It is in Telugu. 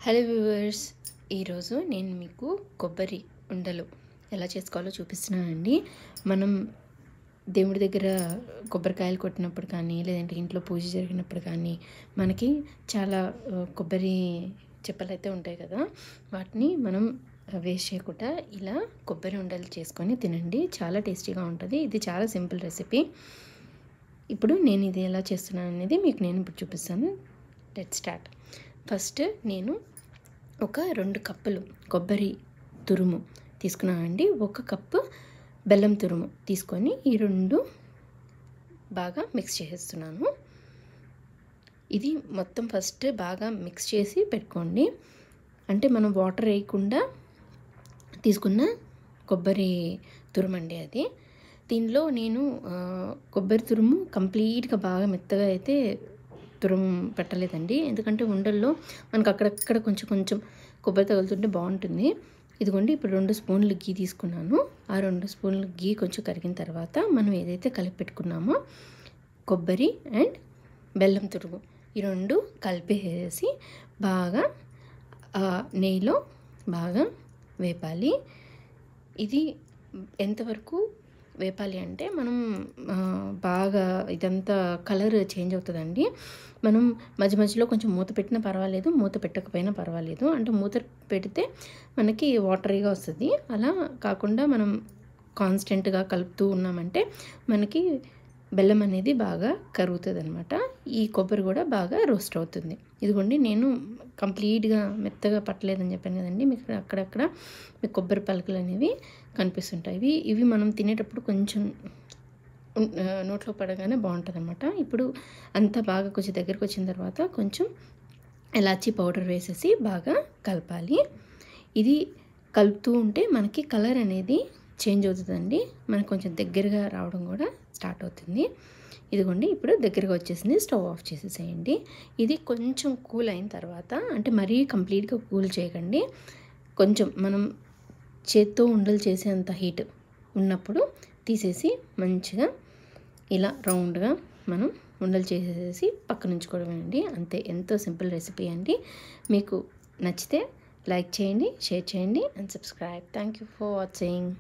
హలో వ్యూవర్స్, ఈరోజు నేను మీకు కొబ్బరి ఉండలు ఎలా చేసుకోవాలో చూపిస్తున్నానండి. మనం దేవుడి దగ్గర కొబ్బరికాయలు కొట్టినప్పుడు కానీ, లేదంటే ఇంట్లో పూజ జరిగినప్పుడు కానీ మనకి చాలా కొబ్బరి చెప్పలు అయితే ఉంటాయి కదా. వాటిని మనం వేస్ట్ చేయకుండా ఇలా కొబ్బరి ఉండలు చేసుకొని తినండి. చాలా టేస్టీగా ఉంటుంది. ఇది చాలా సింపుల్ రెసిపీ. ఇప్పుడు నేను ఇది ఎలా చేస్తున్నాను అనేది మీకు నేను ఇప్పుడు చూపిస్తాను. Let's start. ఫస్ట్ నేను ఒక 2 కప్పులు కొబ్బరి తురుము తీసుకున్నానండి. 1 కప్పు బెల్లం తురుము తీసుకొని ఈ 2 బాగా మిక్స్ చేసేస్తున్నాను. ఇది మొత్తం ఫస్ట్ బాగా మిక్స్ చేసి పెట్టుకోండి. అంటే మనం వాటర్ వేయకుండా తీసుకున్న కొబ్బరి తురుము అండి అది. దీనిలో నేను కొబ్బరి తురుము కంప్లీట్గా బాగా మెత్తగా అయితే తురుము పెట్టలేదండి. ఎందుకంటే ఉండల్లో మనకు అక్కడక్కడ కొంచెం కొబ్బరి తగులుతుంటే బాగుంటుంది. ఇదిగోండి, ఇప్పుడు 2 స్పూన్లు గీ తీసుకున్నాను. ఆ 2 స్పూన్లు గీ కొంచెం కరిగిన తర్వాత మనం ఏదైతే కలిపి పెట్టుకున్నామో కొబ్బరి అండ్ బెల్లం తురుము ఈ 2 కలిపేసి బాగా నెయ్యిలో బాగా వేపాలి. ఇది ఎంతవరకు వేపాలి అంటే మనం బాగా ఇదంతా కలర్ చేంజ్ అవుతుందండి. మనం మధ్య మధ్యలో కొంచెం మూత పెట్టినా పర్వాలేదు, మూత పెట్టకపోయినా పర్వాలేదు. అంటే మూత పెడితే మనకి వాటరీగా వస్తుంది. అలా కాకుండా మనం కాన్స్టెంట్గా కలుపుతూ ఉన్నామంటే మనకి బెల్లం అనేది బాగా కరుగుతుంది అనమాట. ఈ కొబ్బరి కూడా బాగా రోస్ట్ అవుతుంది. ఇదిగోండి, నేను కంప్లీట్గా మెత్తగా పట్టలేదని చెప్పాను కదండి. మీకు అక్కడక్కడ మీకు కొబ్బరి పలుకులు అనేవి కనిపిస్తుంటాయి. ఇవి మనం తినేటప్పుడు కొంచెం నోట్లో పడగానే బాగుంటుంది అనమాట. ఇప్పుడు అంతా బాగా కొంచెం దగ్గరకు వచ్చిన తర్వాత కొంచెం ఇలాచీ పౌడర్ వేసేసి బాగా కలపాలి. ఇది కలుపుతూ ఉంటే మనకి కలర్ అనేది చేంజ్ అవుతుందండి. మనకు కొంచెం దగ్గరగా రావడం కూడా స్టార్ట్ అవుతుంది. ఇదిగోండి, ఇప్పుడు దగ్గరగా వచ్చేసింది. స్టవ్ ఆఫ్ చేసేసేయండి. ఇది కొంచెం కూల్ అయిన తర్వాత, అంటే మరీ కంప్లీట్గా కూల్ చేయకండి, కొంచెం మనం చేత్తో ఉండలు చేసేంత హీట్ ఉన్నప్పుడు తీసేసి మంచిగా ఇలా రౌండ్గా మనం ఉండలు చేసేసి పక్కన ఉంచుకోవడమేనండి. అంతే, ఎంతో సింపుల్ రెసిపీ అండి. మీకు నచ్చితే లైక్ చేయండి, షేర్ చేయండి and subscribe. Thank you for watching.